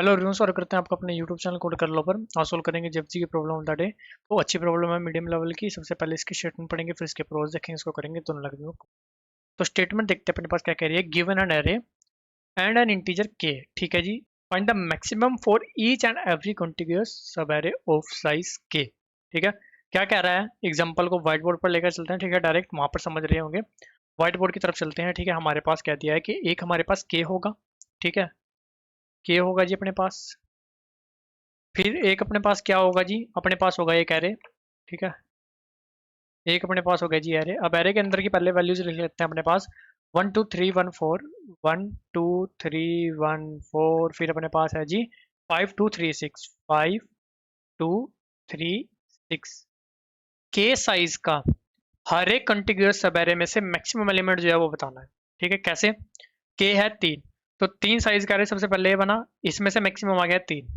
Hello everyone, स्वागत करते हैं आपका अपने यूट्यूब चैनल कोड कर लो पर। आज सोल्व करेंगे जेपजी की प्रॉब्लम ऑफ द डे। तो अच्छी प्रॉब्लम है, मीडियम लेवल की। सबसे पहले इसकी स्टेटमेंट पढ़ेंगे, फिर इसके प्रोज देखेंगे, इसको करेंगे दोनों लगे हुए। तो स्टेटमेंट देखते हैं अपने पास क्या कह रही है। Given an array and an integer K, ठीक है जी। Find the maximum for each and every contiguous sub array of size K, ठीक है। क्या कह रहा है, एग्जाम्पल को व्हाइट बोर्ड पर लेकर चलते हैं, ठीक है। डायरेक्ट वहां पर समझ रहे होंगे। व्हाइट बोर्ड की तरफ चलते हैं, ठीक है। हमारे पास क्या दिया है कि एक हमारे पास के होगा, ठीक है। के होगा जी अपने पास। फिर एक अपने पास क्या होगा जी, अपने पास होगा एक एरे, ठीक है। एक अपने पास हो गया जी एरे। अब एरे के अंदर की पहले वैल्यूज लिख लेते हैं अपने पास। 1 2 3 1 4, 1 2 3 1 4। फिर अपने पास है जी 5 2 3 6, 5 2 3 6। के साइज का हर एक कंटिग्यूअस सब एरे में से मैक्सिमम एलिमेंट जो है वो बताना है, ठीक है। कैसे? के है 3, तो 3 साइज का एरे सबसे पहले ये बना, इसमें से मैक्सिमम आ गया 3।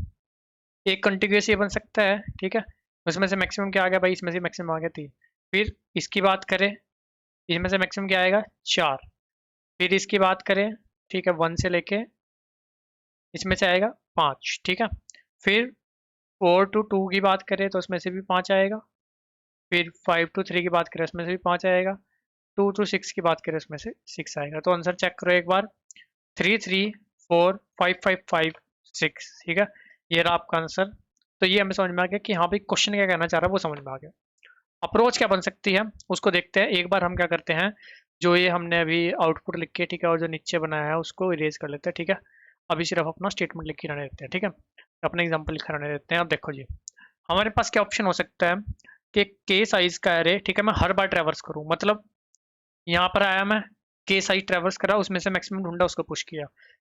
एक कंटिग्यूअस ये बन सकता है, ठीक है। उसमें से मैक्सिमम क्या आ गया भाई, इसमें से मैक्सिमम आ गया 3। फिर इसकी बात करें, इसमें से मैक्सिमम क्या आएगा, 4। फिर इसकी बात करें, ठीक है, 1 से लेके इसमें से आएगा 5, ठीक है। फिर 4 to 2 की बात करें तो उसमें से भी 5 आएगा। फिर 5 to 3 की बात करें उसमें से भी 5 आएगा। 2 to 6 की बात करें उसमें से 6 आएगा। तो आंसर चेक करो एक बार। 3 3 4 5 5 5 6, ठीक है। ये रहा आपका आंसर। तो ये हमें समझ में आ गया कि हाँ भाई क्वेश्चन क्या कहना चाह रहा है, वो समझ में आ गया। अप्रोच क्या बन सकती है उसको देखते हैं। एक बार हम क्या करते हैं, जो ये हमने अभी आउटपुट लिख के, ठीक है, और जो नीचे बनाया है उसको इरेज कर लेते हैं, ठीक है। अभी सिर्फ अपना स्टेटमेंट लिख के रहने देते हैं, ठीक है। अपना एग्जाम्पल लिखा रहने देते हैं। अब देखो जी, हमारे पास क्या ऑप्शन हो सकता है कि के साइज का एरे, ठीक है, मैं हर बार ट्रेवर्स करूँ। मतलब यहाँ पर आया मैं, के साइज ट्रेवर्स करा, उसमें से मैक्सिमम ढूंढा, उसको पुश किया।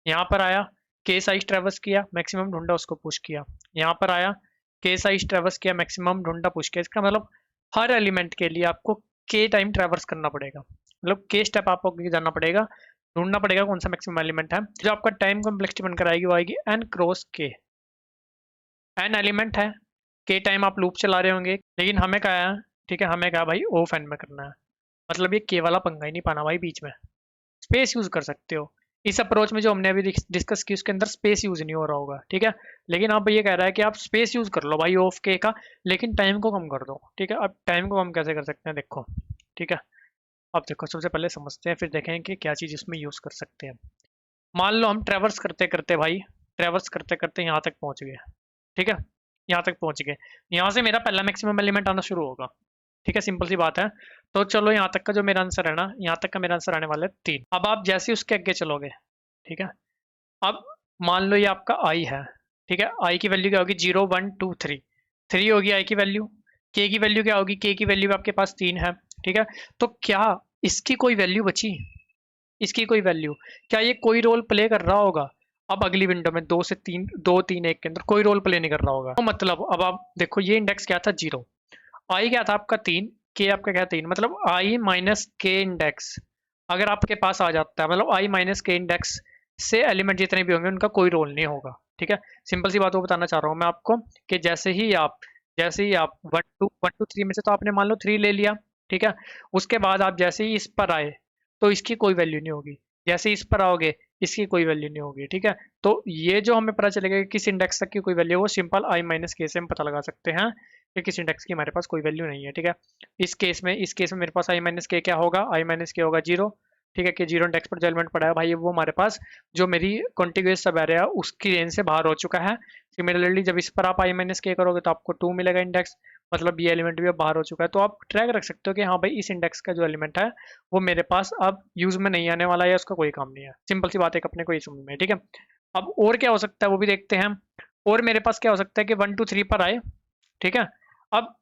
यहाँ पर आया, के साइज ट्रेवर्स किया, मैक्सिमम ढूंढा, उसको पुश किया। यहाँ पर आया, के साइज ट्रेवर्स किया, मैक्सिमम ढूंढा, पुश किया। इसका मतलब हर एलिमेंट के लिए आपको के टाइम ट्रेवर्स करना पड़ेगा। मतलब के स्टेप आपको आगे जाना पड़ेगा, ढूंढना पड़ेगा कौन सा मैक्सिमम एलिमेंट है। जो आपका टाइम कॉम्प्लेक्सिटी बनकर आएगी वो आएगी एन क्रॉस के। एन एलिमेंट है, के टाइम आप लूप चला रहे होंगे, लेकिन हमें क्या है, ठीक है, हमें क्या भाई ऑफ एन में करना है। मतलब ये के वाला पंगा ही नहीं पाना भाई बीच में। स्पेस यूज कर सकते हो। इस अप्रोच में जो हमने अभी डिस्कस की उसके अंदर स्पेस यूज नहीं हो रहा होगा, ठीक है। लेकिन अब ये कह रहा है कि आप स्पेस यूज कर लो भाई ऑफ के का, लेकिन टाइम को कम कर दो, ठीक है। अब टाइम को कम कैसे कर सकते हैं, देखो, ठीक है। अब देखो, सबसे पहले समझते हैं, फिर देखें कि क्या चीज़ इसमें यूज कर सकते हैं। मान लो हम ट्रेवर्स करते करते भाई, ट्रेवर्स करते करते यहाँ तक पहुंच गए, ठीक है। यहाँ तक पहुंच गए, यहाँ से मेरा पहला मैक्सिमम एलिमेंट आना शुरू होगा, ठीक है। सिंपल सी बात है। तो चलो यहाँ तक का जो मेरा आंसर है ना, यहाँ तक का मेरा आंसर आने वाला है 3। अब आप जैसे ही उसके आगे चलोगे, ठीक है। अब मान लो ये आपका आई है, ठीक है। आई की वैल्यू क्या होगी, 0 1 2 3। 3 होगी आई की वैल्यू। के की वैल्यू क्या होगी, के की वैल्यू आपके पास 3 है, ठीक है। तो क्या इसकी कोई वैल्यू बची, इसकी कोई वैल्यू, क्या ये कोई रोल प्ले कर रहा होगा? अब अगली विंडो में 2 से 3, 2 3 1 के अंदर कोई रोल प्ले नहीं कर रहा होगा। तो मतलब अब आप देखो, ये इंडेक्स क्या था, 0। आई क्या था आपका 3, के आपका क्या 3, मतलब आई माइनस के इंडेक्स अगर आपके पास आ जाता है, मतलब आई माइनस के इंडेक्स से एलिमेंट जितने भी होंगे उनका कोई रोल नहीं होगा, ठीक है। सिंपल सी बात वो बताना चाह रहा हूँ मैं आपको कि जैसे ही आप 1 2 3 में से तो आपने मान लो 3 ले लिया, ठीक है। उसके बाद आप जैसे ही इस पर आए तो इसकी कोई वैल्यू नहीं होगी। जैसे ही इस पर आओगे इसकी कोई वैल्यू नहीं होगी, ठीक है। तो ये जो हमें पता चलेगा कि किस इंडेक्स तक की कोई वैल्यू है, वो सिंपल आई माइनस के से हम पता लगा सकते हैं कि किस इंडेक्स की हमारे पास कोई वैल्यू नहीं है, ठीक है। इस केस में मेरे पास आई माइनस के क्या होगा, आई माइनस के होगा 0, ठीक है। कि 0 इंडेक्स पर जो एलिमेंट पड़ा है भाई, वो हमारे पास जो मेरी कॉन्टिग्यूअस सब एरे है उसकी रेंज से बाहर हो चुका है। सिमिलरली जब इस पर आप आई माइनस के करोगे तो आपको 2 मिलेगा इंडेक्स, मतलब ये एलिमेंट भी अब बाहर हो चुका है। तो आप ट्रैक रख सकते हो कि हाँ भाई, इस इंडेक्स का जो एलिमेंट है वो मेरे पास अब यूज में नहीं आने वाला है, उसका कोई काम नहीं है। सिंपल सी बात है, अपने को ये समझ में, ठीक है। अब और क्या हो सकता है वो भी देखते हैं। और मेरे पास क्या हो सकता है कि 1 2 3 पर आए, ठीक है। अब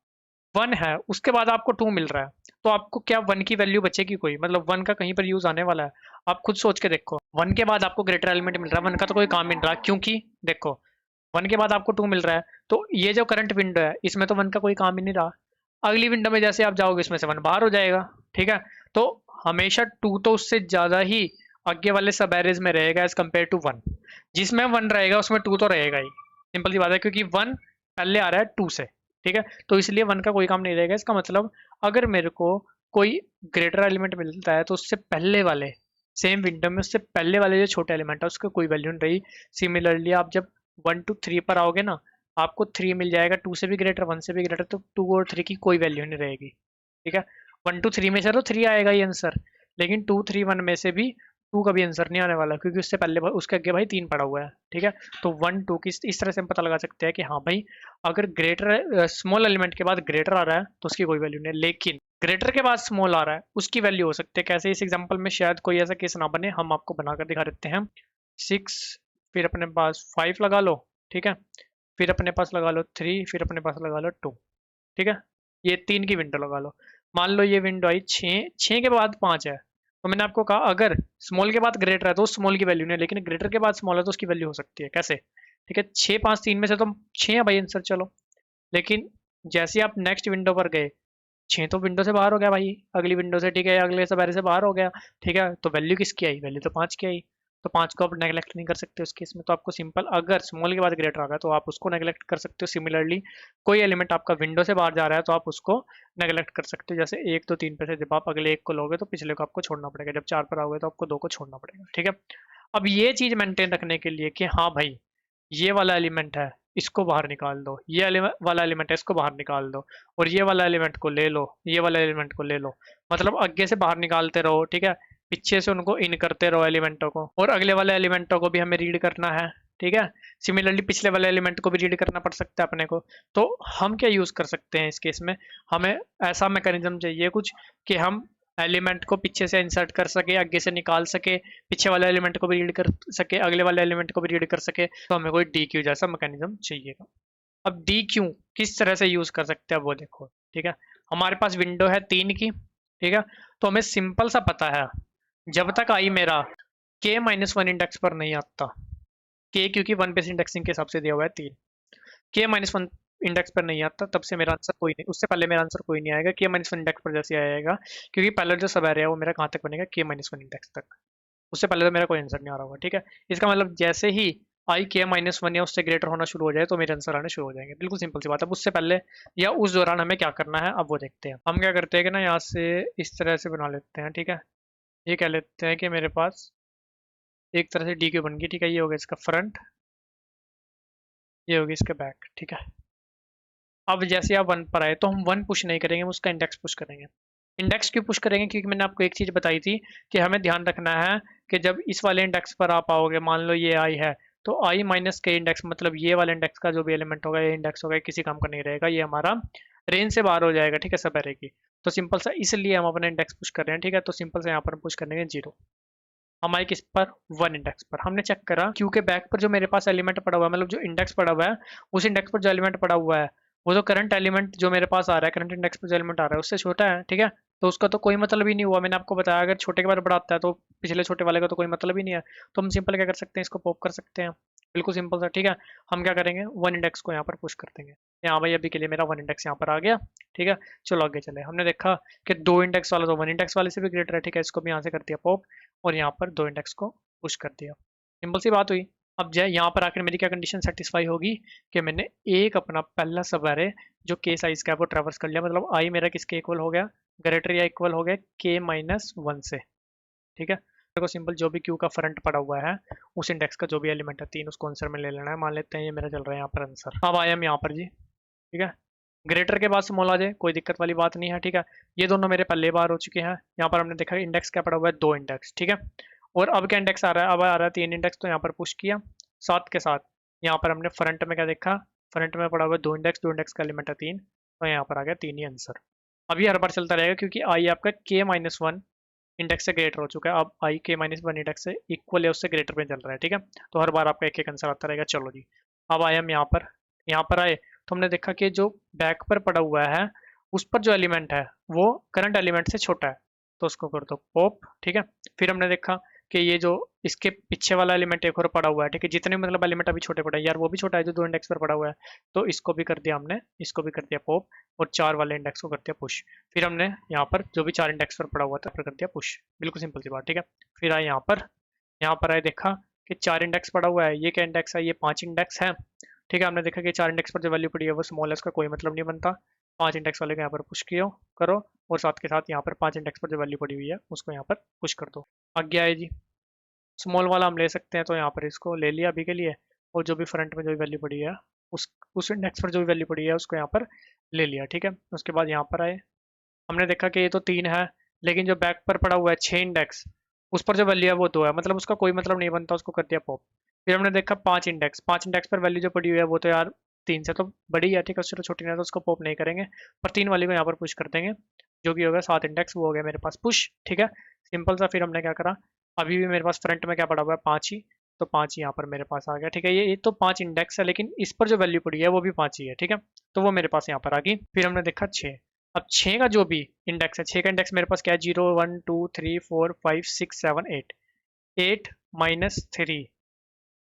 1 है, उसके बाद आपको 2 मिल रहा है, तो आपको क्या 1 की वैल्यू बचेगी कोई, मतलब 1 का कहीं पर यूज आने वाला है? आप खुद सोच के देखो। 1 के बाद आपको ग्रेटर एलिमेंट मिल रहा है, 1 का तो कोई काम नहीं मिल रहा, क्योंकि देखो 1 के बाद आपको 2 मिल रहा है, तो ये जो करंट विंडो है इसमें तो 1 का कोई काम ही नहीं रहा। अगली विंडो में जैसे आप जाओगे इसमें से 1 बाहर हो जाएगा, ठीक है। तो हमेशा 2 तो उससे ज्यादा ही आगे वाले सब एरेज में रहेगा एज कम्पेयर टू 1। जिसमें 1 रहेगा उसमें 2 तो रहेगा ही। सिंपल सी बात है, क्योंकि 1 पहले आ रहा है 2 से, ठीक है। तो इसलिए 1 का कोई काम नहीं रहेगा। इसका मतलब अगर मेरे को कोई ग्रेटर एलिमेंट मिलता है तो उससे पहले वाले सेम विंडो में उससे पहले वाले जो छोटे एलिमेंट है उसका कोई वैल्यू नहीं रही। सिमिलरली आप जब 1 to 3 पर आओगे ना, आपको 3 मिल जाएगा, 2 से भी ग्रेटर, 1 से भी ग्रेटर, तो 2 और 3 की कोई वैल्यू नहीं रहेगी। ठीक है, 1 to 3 में से तो 3 आएगा ही आंसर, लेकिन 2 3 1 में से भी 2 का भी आंसर नहीं आने वाला, क्योंकि उससे पहले उसके आगे भाई 3 पड़ा हुआ है। ठीक है, तो 1 2 की इस तरह से हम पता लगा सकते हैं कि हाँ भाई, अगर ग्रेटर स्मॉल एलिमेंट के बाद ग्रेटर आ रहा है तो उसकी कोई वैल्यू नहीं है, लेकिन ग्रेटर के बाद स्मॉल आ रहा है उसकी वैल्यू हो सकती है। कैसे? इस एग्जाम्पल में शायद कोई ऐसा केस ना बने, हम आपको बनाकर दिखा देते हैं। 6, फिर अपने पास 5 लगा लो। ठीक है, फिर अपने पास लगा लो 3, फिर अपने पास लगा लो 2। ठीक है, ये 3 की विंडो लगा लो। मान लो ये विंडो आई 6, 6 के बाद 5 है, तो मैंने आपको कहा अगर स्मॉल के बाद ग्रेटर है तो स्मॉल की वैल्यू नहीं है, लेकिन ग्रेटर के बाद स्मॉल है तो उसकी वैल्यू हो सकती है। कैसे? ठीक है, 6 5 3 में से तो 6 है भाई आंसर, चलो। लेकिन जैसे ही आप नेक्स्ट विंडो पर गए, 6 तो विंडो से बाहर हो गया भाई, अगली विंडो से। ठीक है, अगले सवेरे से बाहर हो गया। ठीक है, तो वैल्यू किसकी आई? वैल्यू तो 5 की आई। तो 5 को आप नेगलेक्ट नहीं कर सकते उस केस में, तो आपको सिंपल, अगर स्मॉल के बाद ग्रेटर आ गया तो आप उसको नेगलेक्ट कर सकते हो। सिमिलरली कोई एलिमेंट आपका विंडो से बाहर जा रहा है तो आप उसको नेगलेक्ट कर सकते हो। जैसे 1 2 3 पे से जब आप अगले एक को लोगे तो पिछले को आपको छोड़ना पड़ेगा, जब 4 पर आओगे तो आपको 2 को छोड़ना पड़ेगा। ठीक है, अब ये चीज़ मेंटेन रखने के लिए कि हाँ भाई, ये वाला एलिमेंट है, इसको बाहर निकाल दो, ये वाला एलिमेंट है, इसको बाहर निकाल दो, और ये वाला एलिमेंट को ले लो, ये वाला एलिमेंट को ले लो, मतलब आगे से बाहर निकालते रहो। ठीक है, पीछे से उनको इन करते रहो एलिमेंटों को, और अगले वाले एलिमेंटों को भी हमें रीड करना है। ठीक है, सिमिलरली पिछले वाले एलिमेंट को भी रीड करना पड़ सकता है अपने को। तो हम क्या यूज़ कर सकते हैं इस केस में? हमें ऐसा मैकेनिज्म चाहिए कुछ कि हम एलिमेंट को पीछे से इंसर्ट कर सके, आगे से निकाल सके, पीछे वाले एलिमेंट को भी रीड कर सके, अगले वाले एलिमेंट को भी रीड कर सके। तो हमें कोई डी क्यू जैसा मैकेनिज्म चाहिएगा। अब डी क्यू किस तरह से यूज कर सकते हैं वो देखो। ठीक है, हमारे पास विंडो है 3 की। ठीक है, तो हमें सिंपल सा पता है, जब तक आई मेरा k-1 इंडेक्स पर नहीं आता, k क्योंकि 1 बेस इंडेक्सिंग के हिसाब से दिया हुआ है 3, k-1 इंडेक्स पर नहीं आता तब से मेरा आंसर कोई नहीं, उससे पहले मेरा आंसर कोई नहीं आएगा। k-1 इंडेक्स पर जैसे आएगा, क्योंकि पहले जो सब है वो मेरा कहाँ तक बनेगा? k-1 इंडेक्स तक, उससे पहले तो मेरा कोई आंसर नहीं आ रहा होगा। ठीक है, इसका मतलब जैसे ही आई k-1 या उससे ग्रेटर होना शुरू हो जाए तो मेरे आंसर आने शुरू हो जाएंगे। बिल्कुल सिंपल सी बात है। अब उससे पहले या उस दौरान हमें क्या करना है अब वो देखते हैं। हम क्या करते हैं कि ना, यहाँ से इस तरह से बना लेते हैं। ठीक है, ये कह लेते हैं कि मेरे पास एक तरह से डी क्यू बन गई। ठीक है, ये हो गया इसका फ्रंट, ये होगी इसका बैक। ठीक है, अब जैसे आप 1 पर आए तो हम 1 पुश नहीं करेंगे, हम उसका इंडेक्स पुश करेंगे। इंडेक्स क्यों पुश करेंगे? क्योंकि मैंने आपको एक चीज़ बताई थी कि हमें ध्यान रखना है कि जब इस वाले इंडेक्स पर आप आओगे, मान लो ये आई है, तो आई माइनस के इंडेक्स, मतलब ये वाले इंडेक्स का जो भी एलिमेंट होगा, ये इंडेक्स होगा, किसी काम का नहीं रहेगा, ये हमारा रेंज से बाहर हो जाएगा। ठीक है, सब रहेगी। तो सिंपल सा इसलिए हम अपना इंडेक्स पुश कर रहे हैं। ठीक है, तो सिंपल से यहाँ पर हम पुश करेंगे 0। हम आए किस पर? 1 इंडेक्स पर। हमने चेक करा क्यू के बैक पर जो मेरे पास एलिमेंट पड़ा हुआ है, मतलब जो इंडेक्स पड़ा हुआ है, उस इंडेक्स पर जो एलिमेंट पड़ा हुआ है, वो जो करंट एलिमेंट जो मेरे पास आ रहा है, करंट इंडेक्स पर जो एलिमेंट आ रहा है उससे छोटा है। ठीक है, तो उसका तो कोई मतलब ही नहीं हुआ। मैंने आपको बताया अगर छोटे के बारे में बड़ा आता है तो पिछले छोटे वाले का तो कोई मतलब ही नहीं है। तो हम सिंपल क्या कर सकते हैं, इसको पॉप कर सकते हैं। बिल्कुल सिंपल सा। ठीक है, हम क्या करेंगे, 1 इंडेक्स को यहाँ पर पुश कर देंगे। यहाँ भाई अभी के लिए मेरा 1 इंडेक्स यहाँ पर आ गया। ठीक है, चलो आगे चले। हमने देखा कि 2 इंडेक्स वाला तो 1 इंडेक्स वाले से भी ग्रेटर है। ठीक है, इसको भी यहाँ से कर दिया पॉप, और यहाँ पर 2 इंडेक्स को पुश कर दिया। सिंपल सी बात हुई। अब जो यहाँ पर आकर मेरी क्या कंडीशन सेटिस्फाई होगी कि मैंने एक अपना पहला सब एरे जो के साइज का है वो ट्रैवर्स कर लिया, मतलब आई मेरा किसके इक्वल हो गया? ग्रेटर या इक्वल हो गया k-1 से। ठीक है, मेरे को सिंपल जो भी क्यू का फ्रंट पड़ा हुआ है उस इंडेक्स का जो भी एलिमेंट है 3, उसको आंसर में ले लेना है। मान लेते हैं ये मेरा चल रहा है यहाँ पर आंसर। अब आया हम यहाँ पर जी। ठीक है, ग्रेटर के बाद स्मॉल आ जाए कोई दिक्कत वाली बात नहीं है। ठीक है, ये दोनों मेरे पहले बार हो चुके हैं। यहाँ पर हमने देखा इंडेक्स क्या पड़ा हुआ है? 2 इंडेक्स। ठीक है, और अब क्या इंडेक्स आ रहा है? अब आ रहा है 3 इंडेक्स, तो यहाँ पर पुश किया। साथ के साथ यहाँ पर हमने फ्रंट में क्या देखा? फ्रंट में पड़ा हुआ है 2 इंडेक्स, 2 इंडेक्स का एलिमेंट है 3, तो यहाँ पर आ गया 3 ही आंसर। अब ये हर बार चलता रहेगा क्योंकि आई आपका k-1 इंडेक्स से ग्रेटर हो चुका है। अब आई k-1 इंडेक्स से इक्वल है उससे ग्रेटर में चल रहा है। ठीक है, तो हर बार आपका एक एक आंसर आता रहेगा। चलो जी, अब आए हम यहाँ पर आए तो हमने देखा कि जो बैक पर पड़ा हुआ है उस पर जो एलिमेंट है वो करंट एलिमेंट से छोटा है, तो उसको कर दो पॉप। ठीक है, फिर हमने देखा कि ये जो इसके पीछे वाला एलिमेंट एक और पड़ा हुआ है। ठीक है, जितने मतलब एलिमेंट अभी छोटे पड़े हैं यार, वो भी छोटा है जो 2 इंडेक्स पर पड़ा हुआ है, तो इसको भी कर दिया हमने, इसको भी कर दिया पॉप, और 4 वाले इंडेक्स को कर दिया पुश। फिर हमने यहाँ पर जो भी 4 इंडेक्स पर पड़ा हुआ था फिर कर दिया पुश। बिल्कुल सिंपल सी बात। ठीक है, फिर आए यहाँ पर आए देखा कि 4 इंडेक्स पड़ा हुआ है। ये क्या इंडेक्स है? ये 5 इंडेक्स है। ठीक है, हमने देखा कि 4 इंडेक्स पर जो वैल्यू पड़ी है वो स्मॉल है, उसका कोई मतलब नहीं बनता। 5 इंडेक्स वाले को यहाँ पर पुश किया करो, और साथ के साथ यहाँ पर 5 इंडेक्स पर जो वैल्यू पड़ी हुई है उसको यहाँ पर पुश कर दो। आगे आए जी, स्मॉल वाला हम ले सकते हैं, तो यहाँ पर इसको ले लिया अभी के लिए, और जो भी फ्रंट में जो भी वैल्यू पड़ी है उस इंडेक्स पर जो भी वैल्यू पड़ी है उसको यहाँ पर ले लिया, ठीक है। उसके बाद यहाँ पर आए, हमने देखा कि ये तो 3 है, लेकिन जो बैक पर पड़ा हुआ है 6 इंडेक्स, उस पर जो वैल्यू है वो 2 है, मतलब उसका कोई मतलब नहीं बनता, उसको कर दिया पॉप। फिर हमने देखा 5 इंडेक्स पर वैल्यू जो पड़ी हुई है वो तो यार 3 से तो बड़ी है, ठीक है, उससे तो छोटी नहीं है, तो उसको पॉप नहीं करेंगे, पर 3 वाली को यहाँ पर पुश कर देंगे, जो भी होगा 7 इंडेक्स वो हो गया मेरे पास पुश, ठीक है। सिंपल सा। फिर हमने क्या करा, अभी भी मेरे पास फ्रंट में क्या पड़ा हुआ है 5 ही, तो 5 ही यहाँ पर मेरे पास आ गया, ठीक है। ये तो 5 इंडेक्स है, लेकिन इस पर जो वैल्यू पड़ी है वो भी 5 ही है, ठीक है, तो वो मेरे पास यहाँ पर आ गई। फिर हमने देखा 6, अब 6 का जो भी इंडेक्स है, 6 का इंडेक्स मेरे पास क्या है, 0 1 2 3 4 5 6 7 8, 8 माइनस 3,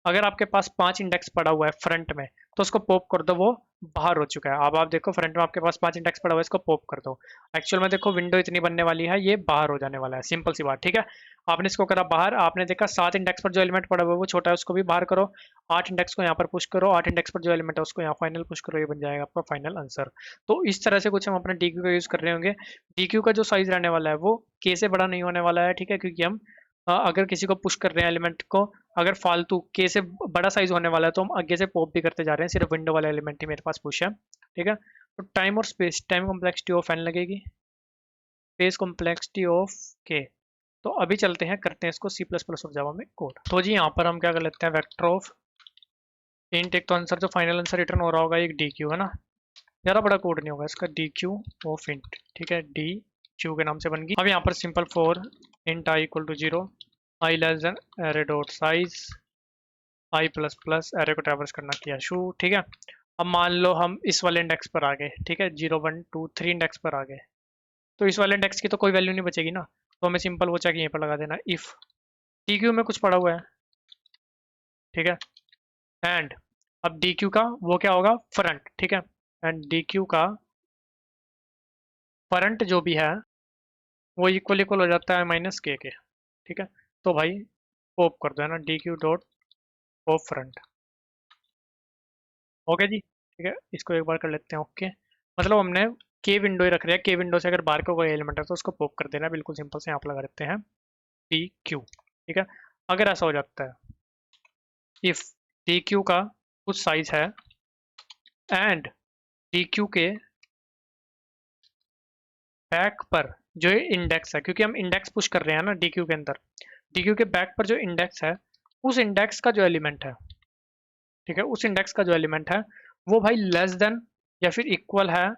अगर आपके पास 5 इंडेक्स पड़ा हुआ है फ्रंट में तो उसको पॉप कर दो, वो बाहर हो चुका है। अब आप देखो फ्रंट में आपके पास 5 इंडेक्स पड़ा हुआ है, इसको पॉप कर दो, एक्चुअल में देखो विंडो इतनी बनने वाली है, ये बाहर हो जाने वाला है, सिंपल सी बात, ठीक है। आपने इसको करा बाहर, आपने देखा 7 इंडेक्स पर जो एलिमेंट पड़ा हुआ है वो छोटा है, उसको भी बाहर करो, 8 इंडेक्स को यहाँ पर पुश करो, 8 इंडेक्स पर जो एलिमेंट है उसको यहाँ फाइनल पुश करो, ये बन जाएगा आपका फाइनल आंसर। तो इस तरह से कुछ हम अपने डी क्यू का यूज़ कर रहे होंगे। डी क्यू का जो साइज रहने वाला है वो के से बड़ा नहीं होने वाला है, ठीक है, क्योंकि हम अगर किसी को पुश कर रहे हैं एलिमेंट को, अगर फालतू के से बड़ा साइज होने वाला है तो हम आगे से पॉप भी करते जा रहे हैं, सिर्फ विंडो वाला एलिमेंट ही मेरे पास पुश है, ठीक है। तो टाइम और space, time complexity of N लगेगी, स्पेस कॉम्प्लेक्सिटी ऑफ के। तो अभी चलते हैं, करते हैं इसको C plus plus of Java में कोड। तो जी यहाँ पर हम क्या कर लेते हैं, वेक्टर ऑफ इंट, एक तो आंसर जो फाइनल आंसर रिटर्न हो रहा होगा एक डी क्यू है ना, ज़्यादा बड़ा कोड नहीं होगा इसका, डी क्यू ऑफ इंट, ठीक है, डी क्यू के नाम से बन गई। अब यहाँ पर simple for int i equal to 0, i less than array dot size i plus plus, array को ट्रैवर्स करना किया शू, ठीक है। अब मान लो हम इस वाले इंडेक्स पर आ गए, ठीक है, 0 1 2 3 इंडेक्स पर आ गए, तो इस वाले इंडेक्स की तो कोई वैल्यू नहीं बचेगी ना, तो हमें सिंपल वो चाहिए यहीं पर लगा देना, इफ डी क्यू में कुछ पड़ा हुआ है, ठीक है, एंड अब डी क्यू का वो क्या होगा, फ्रंट, ठीक है, एंड डी क्यू का फ्रंट जो भी है वो इक्वल इक्वल हो जाता है माइनस के, ठीक है। तो भाई पॉप कर दो है ना, D Q dot pop front, okay जी, ठीक है, इसको एक बार कर लेते हैं, ओके। मतलब हमने के विंडो ही रख रहे हैं, के विंडो से अगर बाहर का कोई एलिमेंट है तो उसको पॉप कर देना है, बिल्कुल सिंपल से यहाँ पर लगा देते हैं डी क्यू, ठीक है। अगर ऐसा हो जाता है, इफ डी क्यू का कुछ साइज है एंड डी क्यू के बैक पर जो इंडेक्स है, क्योंकि हम इंडेक्स पुश कर रहे हैं ना डी क्यू के अंदर, डी क्यू के बैक पर जो इंडेक्स है, उस इंडेक्स का जो एलिमेंट है, ठीक है, उस इंडेक्स का जो एलिमेंट है वो भाई लेस देन या फिर इक्वल है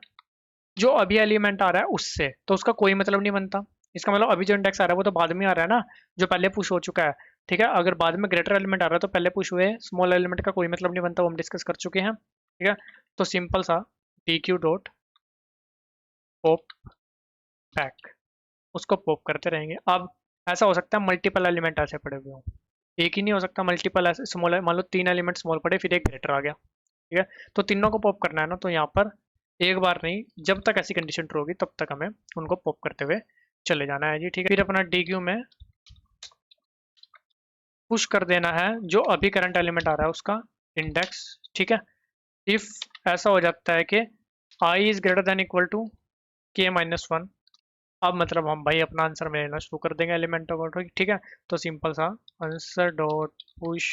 जो अभी एलिमेंट आ रहा है उससे, तो उसका कोई मतलब नहीं बनता। इसका मतलब अभी जो इंडेक्स आ रहा है वो तो बाद में आ रहा है ना, जो पहले पुश हो चुका है, ठीक है। अगर बाद में ग्रेटर एलिमेंट आ रहा है तो पहले पुश हुए स्मॉल एलिमेंट का कोई मतलब नहीं बनता, वो हम डिस्कस कर चुके हैं, ठीक है। तो सिंपल सा D Q dot pop back, उसको पॉप करते रहेंगे। अब ऐसा हो सकता है मल्टीपल एलिमेंट ऐसे पड़े हुए हों, एक ही नहीं हो सकता, मल्टीपल ऐसे स्मॉल, मान लो 3 एलिमेंट स्मॉल पड़े फिर एक ग्रेटर आ गया, ठीक है, तो तीनों को पॉप करना है ना, तो यहाँ पर एक बार नहीं, जब तक ऐसी कंडीशन ट्रू होगी तब तक हमें उनको पॉप करते हुए चले जाना है जी, ठीक है। फिर अपना डी क्यू में पुश कर देना है जो अभी करंट एलिमेंट आ रहा है उसका इंडेक्स, ठीक है। इफ ऐसा हो जाता है कि I is greater than equal to K minus 1, अब मतलब हम भाई अपना आंसर में लेना शुरू कर देंगे एलिमेंटों को, ठीक है। तो सिंपल सा answer dot push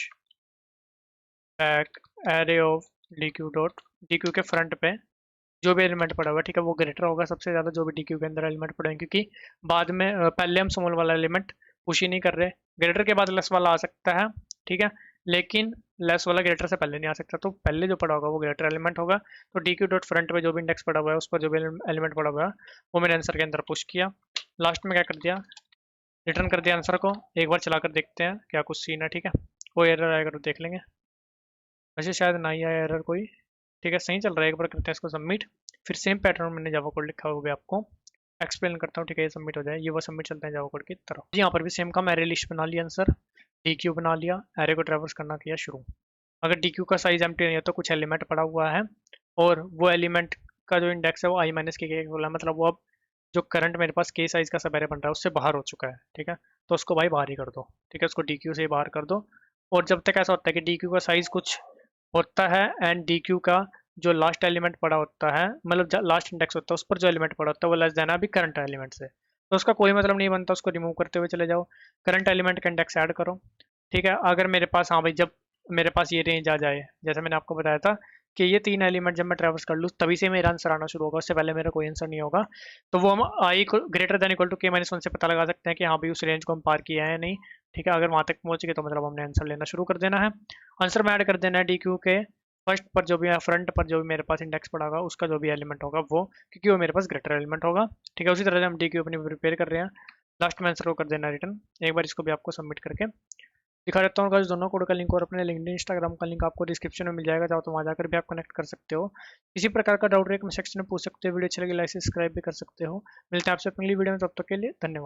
back array of D Q dot, D Q के फ्रंट पे जो भी एलिमेंट पड़ा हुआ है, ठीक है, वो ग्रेटर होगा सबसे ज़्यादा जो भी डी क्यू के अंदर एलिमेंट पड़े हैं, क्योंकि बाद में पहले हम स्मॉल वाला एलिमेंट पुश ही नहीं कर रहे, ग्रेटर के बाद लेस वाला आ सकता है, ठीक है, लेकिन लेस वाला ग्रेटर से पहले नहीं आ सकता, तो पहले जो पड़ा होगा वो ग्रेटर एलिमेंट होगा। तो डी क्यू डॉट फ्रंट पे जो भी इंडेक्स पड़ा हुआ है उस पर जो भी एलिमेंट पड़ा हुआ है वो मैंने आंसर के अंदर पुश किया, लास्ट में क्या कर दिया, रिटर्न कर दिया आंसर को। एक बार चला कर देखते हैं क्या कुछ सीन है, ठीक है, कोई एरर आएगा तो देख लेंगे, वैसे शायद ना ही आया एरर कोई, ठीक है, सही चल रहा है। एक बार करते हैं इसको सबमिट, फिर सेम पैटर्न मैंने जावा कोड लिखा हुआ है आपको एक्सप्लेन करता हूँ, ठीक है, ये सबमिट हो जाए, ये वो सबमिट चलते हैं जावा कोड की तरफ। जी यहाँ पर भी सेम काम, एरे लिस्ट बना लिया आंसर, डी क्यू बना लिया, एरे को ट्रैवर्स करना किया शुरू। अगर डी क्यू का साइज एम्प्टी नहीं है तो कुछ एलिमेंट पड़ा हुआ है और वो एलिमेंट का जो इंडेक्स है वो आई माइनस के बोला, मतलब वो अब जो करंट मेरे पास के साइज का सब एरे बन रहा है उससे बाहर हो चुका है, ठीक है, तो उसको भाई बाहर ही कर दो, ठीक है, उसको डी क्यू से ही बाहर कर दो। और जब तक ऐसा होता है कि डी क्यू का साइज कुछ होता है एंड डी क्यू का जो लास्ट एलिमेंट पड़ा होता है, मतलब लास्ट इंडेक्स होता है उस पर जो एलिमेंट पड़ा होता है वो लेस देन है अभी करंट एलिमेंट से, तो उसका कोई मतलब नहीं बनता, उसको रिमूव करते हुए चले जाओ, करंट एलिमेंट का इंडेक्स ऐड करो, ठीक है। अगर मेरे पास हाँ भाई जब मेरे पास ये रेंज आ जाए। जैसे मैंने आपको बताया था कि ये 3 एलिमेंट जब मैं ट्रैवर्स कर लूँ तभी से मेरा आंसर आना शुरू होगा, उससे पहले मेरा कोई आंसर नहीं होगा। तो वो हम आई greater than equal to K minus one से पता लगा सकते हैं कि हाँ भाई उस रेंज को हम पार किया है या नहीं। ठीक है, अगर वहाँ तक पहुँच गए तो मतलब हमने आंसर लेना शुरू कर देना है। आंसर में ऐड कर देना है डी क्यू के फर्स्ट पर जो भी है, फ्रंट पर जो भी मेरे पास इंडेक्स पड़ा होगा उसका जो भी एलिमेंट होगा वो, क्योंकि वो मेरे पास ग्रेटर एलिमेंट होगा। ठीक है, उसी तरह से हम डी क्यू अपनी प्रिपेयर कर रहे हैं। लास्ट में आंसर को कर देना रिटर्न। एक बार इसको भी आपको सबमिट करके दिखा देता हूँ गाइस, दोनों कोड का लिंक और अपने लिंक्डइन इंस्टाग्राम का लिंक आपको डिस्क्रिप्शन में मिल जाएगा, चाहो तो वहाँ जाकर भी आप कनेक्ट कर सकते हो। किसी प्रकार का डाउट रहे कमेंट सेक्शन में पूछ सकते हो। वीडियो अच्छी लगी लाइक सब्सक्राइब भी कर सकते हो। मिलते हैं आपसे अगली वीडियो में, तब तक के लिए धन्यवाद।